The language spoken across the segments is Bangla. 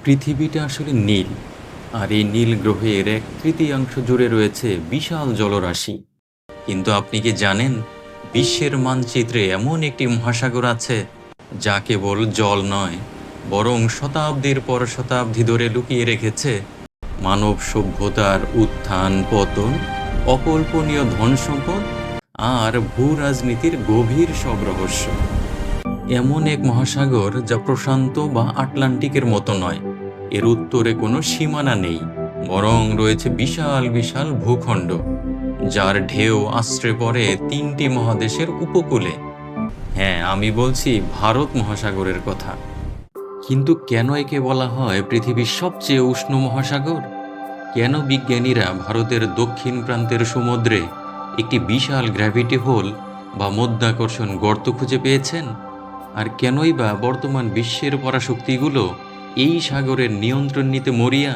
পৃথিবীটা আসলে নীল। আর এই নীল গ্রহের এক তৃতীয়াংশ জুড়ে রয়েছে বিশাল জলরাশি। কিন্তু আপনি কি জানেন, বিশ্বের মানচিত্রে এমন একটি মহাসাগর আছে যা কেবল জল নয়, বরং শতাব্দীর পর শতাব্দী ধরে লুকিয়ে রেখেছে মানব সভ্যতার উত্থান পতন, অকল্পনীয় ধন সম্পদ আর ভূ রাজনীতির গভীর সব রহস্য। এমন এক মহাসাগর যা প্রশান্ত বা আটলান্টিকের মতো নয়। এর উত্তরে কোনো সীমানা নেই, বরং রয়েছে বিশাল বিশাল ভূখণ্ড, যার ঢেউ আশ্রে পড়ে তিনটি মহাদেশের উপকূলে। হ্যাঁ, আমি বলছি ভারত মহাসাগরের কথা। কিন্তু কেন একে বলা হয় পৃথিবীর সবচেয়ে উষ্ণ মহাসাগর? কেন বিজ্ঞানীরা ভারতের দক্ষিণ প্রান্তের সমুদ্রে একটি বিশাল গ্র্যাভিটি হোল বা মধ্যাকর্ষণ গর্ত খুঁজে পেয়েছেন? আর কেনই বা বর্তমান বিশ্বের পরাশক্তিগুলো এই সাগরের নিয়ন্ত্রণ নিতে মরিয়া?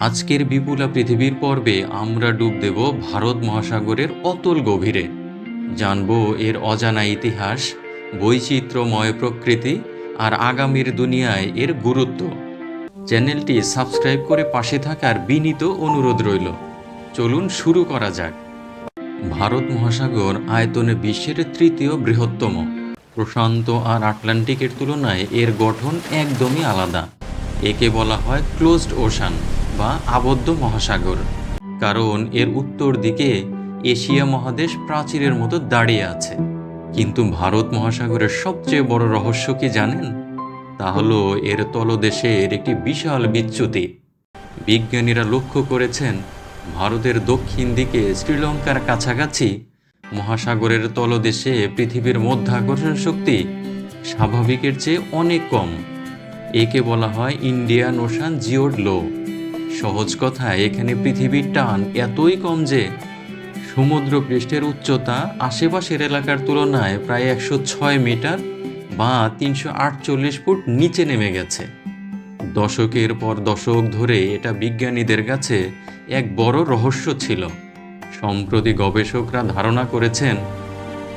আজকের বিপুলা পৃথিবীর পর্বে আমরা ডুব দেব ভারত মহাসাগরের অতল গভীরে। জানব এর অজানা ইতিহাস, বৈচিত্র্যময় প্রকৃতি আর আগামীর দুনিয়ায় এর গুরুত্ব। চ্যানেলটি সাবস্ক্রাইব করে পাশে থাকার বিনীত অনুরোধ রইল। চলুন শুরু করা যাক। ভারত মহাসাগর আয়তনে বিশ্বের তৃতীয় বৃহত্তম। প্রশান্ত আর আটলান্টিকের তুলনায় এর গঠন একদমই আলাদা। একে বলা হয় ক্লোজড ওশান বা আবদ্ধ মহাসাগর, কারণ এর উত্তর দিকে এশিয়া মহাদেশ প্রাচীরের মতো দাঁড়িয়ে আছে। কিন্তু ভারত মহাসাগরের সবচেয়ে বড় রহস্য কি জানেন? তা হলো এর তলদেশের একটি বিশাল বিচ্যুতি। বিজ্ঞানীরা লক্ষ্য করেছেন, ভারতের দক্ষিণ দিকে শ্রীলঙ্কার কাছাকাছি মহাসাগরের তলদেশে পৃথিবীর মধ্যাকর্ষণ শক্তি স্বাভাবিকের চেয়ে অনেক কম। একে বলা হয় ইন্ডিয়ান ওশান জিওড লো। সহজ কথায়, এখানে পৃথিবীর টান এতই কম যে সমুদ্র পৃষ্ঠের উচ্চতা আশেপাশের এলাকার তুলনায় প্রায় 106 মিটার বা 348 ফুট নিচে নেমে গেছে। দশকের পর দশক ধরে এটা বিজ্ঞানীদের কাছে এক বড় রহস্য ছিল। সম্প্রতি গবেষকরা ধারণা করেছেন,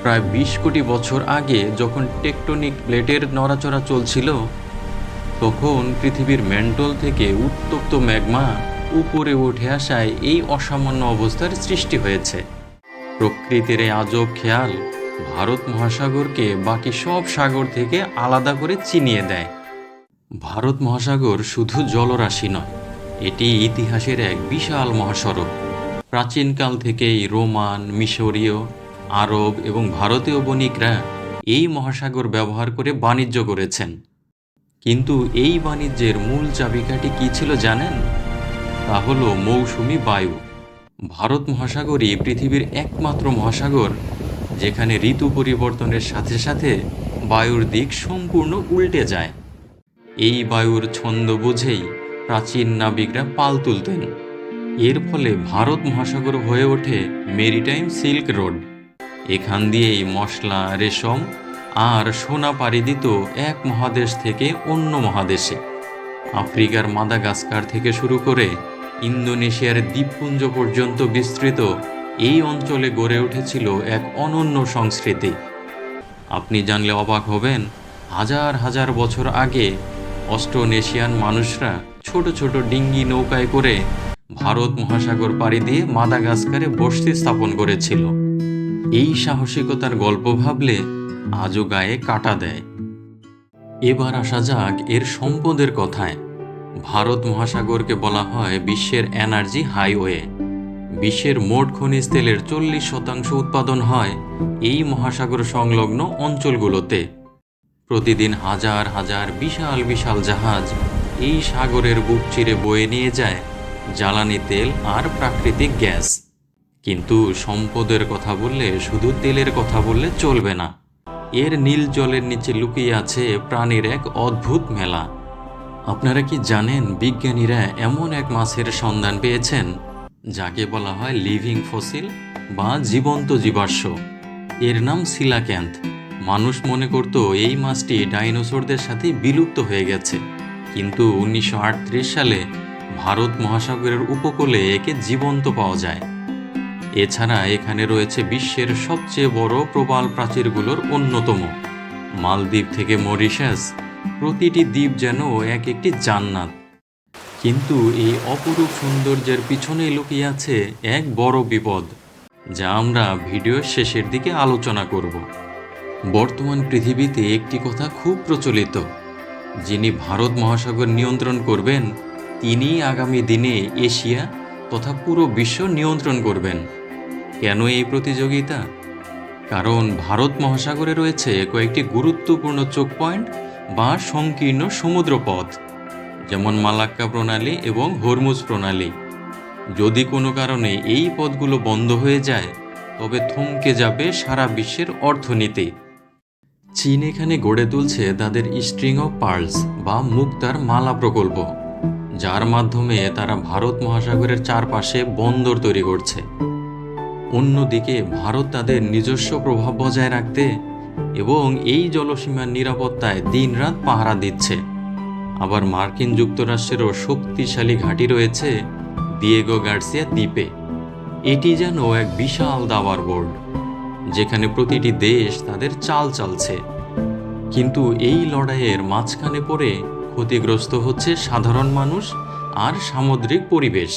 প্রায় 20 কোটি বছর আগে যখন টেকটনিক প্লেটের নড়াচড়া চলছিল, তখন পৃথিবীর ম্যান্টল থেকে উত্তপ্ত ম্যাগমা উপরে উঠে আসায় এই অসামান্য অবস্থার সৃষ্টি হয়েছে। প্রকৃতির এই আজব খেয়াল ভারত মহাসাগরকে বাকি সব সাগর থেকে আলাদা করে চিনিয়ে দেয়। ভারত মহাসাগর শুধু জলরাশি নয়, এটি ইতিহাসের এক বিশাল মহাসড়ক। প্রাচীনকাল থেকেই রোমান, মিশরীয়, আরব এবং ভারতীয় বণিকরা এই মহাসাগর ব্যবহার করে বাণিজ্য করেছেন। কিন্তু এই বাণিজ্যের মূল চাবিকাঠি কী ছিল জানেন? তা হলো মৌসুমি বায়ু। ভারত মহাসাগরই পৃথিবীর একমাত্র মহাসাগর যেখানে ঋতু পরিবর্তনের সাথে সাথে বায়ুর দিক সম্পূর্ণ উল্টে যায়। এই বায়ুর ছন্দ বুঝেই প্রাচীন নাবিকরা পাল তুলতেন। এর ফলে ভারত মহাসাগর হয়ে ওঠে মেরিটাইম সিল্ক রোড। এখান দিয়েই মশলা, রেশম আর সোনা পাড়ি দিত এক মহাদেশ থেকে অন্য মহাদেশে। আফ্রিকার মাদাগাস্কার থেকে শুরু করে ইন্দোনেশিয়ার দ্বীপপুঞ্জ পর্যন্ত বিস্তৃত এই অঞ্চলে গড়ে উঠেছিল এক অনন্য সংস্কৃতি। আপনি জানলে অবাক হবেন, হাজার হাজার বছর আগে অস্ট্রোনেশিয়ান মানুষরা ছোট ছোট ডিঙ্গি নৌকায় করে ভারত মহাসাগর পাড়ি দিয়ে মাদাগাস্কারে বসতি স্থাপন করেছিল। এই সাহসিকতার গল্প ভাবলে আজও গায়ে কাঁটা দেয়। এবার আসা যাক এর সম্পদের কথায়। ভারত মহাসাগরকে বলা হয় বিশ্বের এনার্জি হাইওয়ে। বিশ্বের মোট খনিজ তেলের 40% উৎপাদন হয় এই মহাসাগর সংলগ্ন অঞ্চলগুলোতে। প্রতিদিন হাজার হাজার বিশাল বিশাল জাহাজ এই সাগরের বুক চিরে বয়ে নিয়ে যায় জ্বালানি তেল আর প্রাকৃতিক গ্যাস। কিন্তু সম্পদের কথা বললে শুধু তেলের কথা বললে চলবে না। এর নীল জলের নিচে লুকিয়ে আছে প্রাণীর এক অদ্ভুত মেলা। আপনারা কি জানেন, বিজ্ঞানীরা এমন এক মাছের সন্ধান পেয়েছেন যাকে বলা হয় লিভিং ফসিল বা জীবন্ত জীবাশ্ম। এর নাম সিলাক্যান্থ। মানুষ মনে করত এই মাছটি ডাইনোসরদের সাথে বিলুপ্ত হয়ে গেছে, কিন্তু 1938 সালে ভারত মহাসাগরের উপকূলে একে জীবন্ত পাওয়া যায়। এছাড়া এখানে রয়েছে বিশ্বের সবচেয়ে বড় প্রবাল প্রাচীরগুলোর অন্যতম, মালদ্বীপ থেকে মরিশাস। প্রতিটি দ্বীপ যেন এক একটি জান্নাত। কিন্তু এই অপরূপ সৌন্দর্যের পিছনে লুকিয়ে আছে এক বড় বিপদ, যা আমরা ভিডিওর শেষের দিকে আলোচনা করব। বর্তমান পৃথিবীতে একটি কথা খুব প্রচলিত, যিনি ভারত মহাসাগর নিয়ন্ত্রণ করবেন তিনিই আগামী দিনে এশিয়া তথা পুরো বিশ্ব নিয়ন্ত্রণ করবেন। কেন এই প্রতিযোগিতা? কারণ ভারত মহাসাগরে রয়েছে কয়েকটি গুরুত্বপূর্ণ চোক পয়েন্ট বা সংকীর্ণ সমুদ্রপথ, যেমন মালাক্কা প্রণালী এবং হরমুজ প্রণালী। যদি কোনো কারণে এই পথগুলো বন্ধ হয়ে যায়, তবে থমকে যাবে সারা বিশ্বের অর্থনীতি। চীন এখানে গড়ে তুলছে তাদের স্ট্রিং অফ পার্লস বা মুক্তার মালা প্রকল্প, যার মাধ্যমে তারা ভারত মহাসাগরের চারপাশে বন্দর তৈরি করছে। অন্যদিকে ভারত তাদের নিজস্ব প্রভাব বজায় রাখতে এবং এই জলসীমার নিরাপত্তায় দিনরাত পাহারা দিচ্ছে। আবার মার্কিন যুক্তরাষ্ট্রেরও শক্তিশালী ঘাঁটি রয়েছে দিয়েগো গার্সিয়া দ্বীপে। এটি যেন এক বিশাল দাবার বোর্ড, যেখানে প্রতিটি দেশ তাদের চাল চালছে। কিন্তু এই লড়াইয়ের মাঝখানে পড়ে ক্ষতিগ্রস্ত হচ্ছে সাধারণ মানুষ আর সামুদ্রিক পরিবেশ।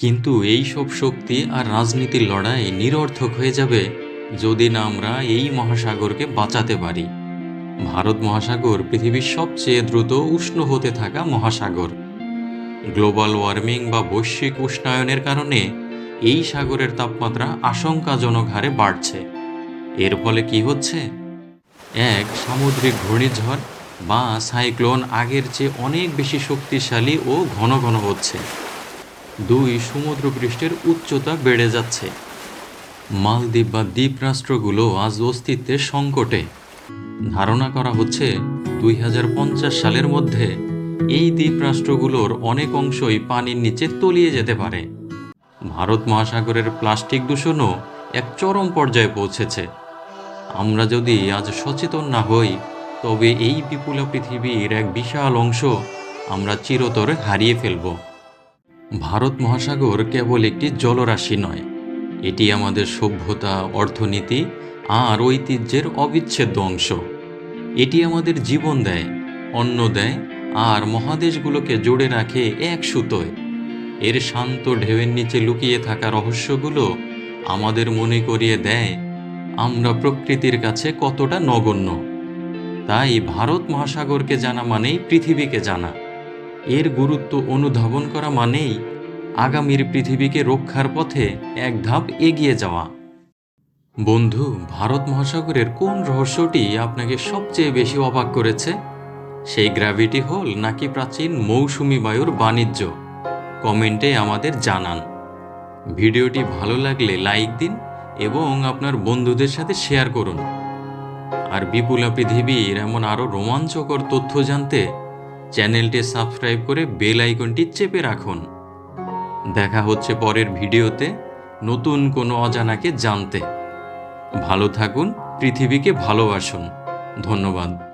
কিন্তু এই সব শক্তি আর রাজনীতির লড়াই নিরর্থক হয়ে যাবে যদি না আমরা এই মহাসাগরকে বাঁচাতে পারি। ভারত মহাসাগর পৃথিবীর সবচেয়ে দ্রুত উষ্ণ হতে থাকা মহাসাগর। গ্লোবাল ওয়ার্মিং বা বৈশ্বিক উষ্ণায়নের কারণে এই সাগরের তাপমাত্রা আশঙ্কাজনক হারে বাড়ছে। এর ফলে কি হচ্ছে? এক, সামুদ্রিক ঘূর্ণিঝড় বা সাইক্লোন আগের চেয়ে অনেক বেশি শক্তিশালী ও ঘন ঘন হচ্ছে। দুই, সমুদ্রপৃষ্ঠের উচ্চতা বেড়ে যাচ্ছে। মালদ্বীপ বা দ্বীপরাষ্ট্রগুলো আজ অস্তিত্বের সংকটে। ধারণা করা হচ্ছে 2050 সালের মধ্যে এই দ্বীপরাষ্ট্রগুলোর অনেক অংশই পানির নিচে তলিয়ে যেতে পারে। ভারত মহাসাগরের প্লাস্টিক দূষণও এক চরম পর্যায়ে পৌঁছেছে। আমরা যদি আজ সচেতন না হই, তবে এই বিপুল পৃথিবীর এক বিশাল অংশ আমরা চিরতরে হারিয়ে ফেলব। ভারত মহাসাগর কেবল একটি জলরাশি নয়, এটি আমাদের সভ্যতা, অর্থনীতি আর ঐতিহ্যের অবিচ্ছেদ্য অংশ। এটি আমাদের জীবন দেয়, অন্ন দেয় আর মহাদেশগুলোকে জুড়ে রাখে এক সুতোয়। এর শান্ত ঢেউয়ের নিচে লুকিয়ে থাকা রহস্যগুলো আমাদের মনে করিয়ে দেয় আমরা প্রকৃতির কাছে কতটা নগণ্য। তাই ভারত মহাসাগরকে জানা মানেই পৃথিবীকে জানা। এর গুরুত্ব অনুধাবন করা মানেই আগামীর পৃথিবীকে রক্ষার পথে এক ধাপ এগিয়ে যাওয়া। বন্ধু, ভারত মহাসাগরের কোন রহস্যটি আপনাকে সবচেয়ে বেশি অবাক করেছে? সেই গ্র্যাভিটি হোল নাকি প্রাচীন মৌসুমী বায়ুর বাণিজ্য? কমেন্টে আমাদের জানান। ভিডিওটি ভালো লাগলে লাইক দিন এবং আপনার বন্ধুদের সাথে শেয়ার করুন। আর বিপুল পৃথিবীর এমন আরও রোমাঞ্চকর তথ্য জানতে চ্যানেলটি সাবস্ক্রাইব করে বেল আইকনটি চেপে রাখুন। দেখা হচ্ছে পরের ভিডিওতে নতুন কোনো অজানাকে জানতে। ভালো থাকুন, পৃথিবীকে ভালোবাসুন। ধন্যবাদ।